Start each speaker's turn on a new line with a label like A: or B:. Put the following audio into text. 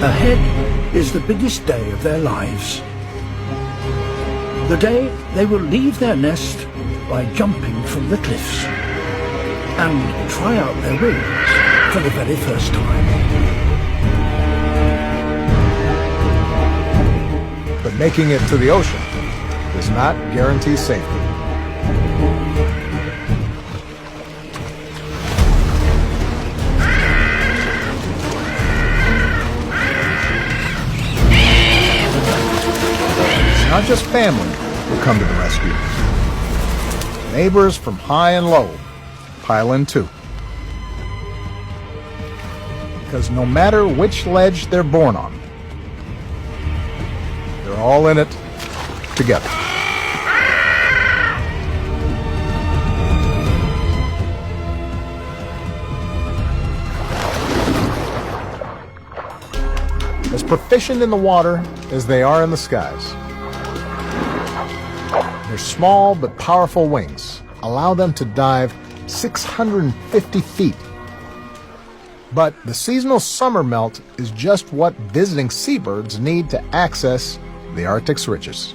A: Ahead is the biggest day of their lives. The day they will leave their nest by jumping from the cliffs and try out their wings for the very first time.
B: But making it to the ocean does not guarantee safety. It's not just family who come to the rescue. Neighbors from high and low pile in too. Because no matter which ledge they're born on, they're all in it together. As proficient in the water as they are in the skies, their small but powerful wings allow them to dive 650 feet. But the seasonal summer melt is just what visiting seabirds need to access the Arctic's riches.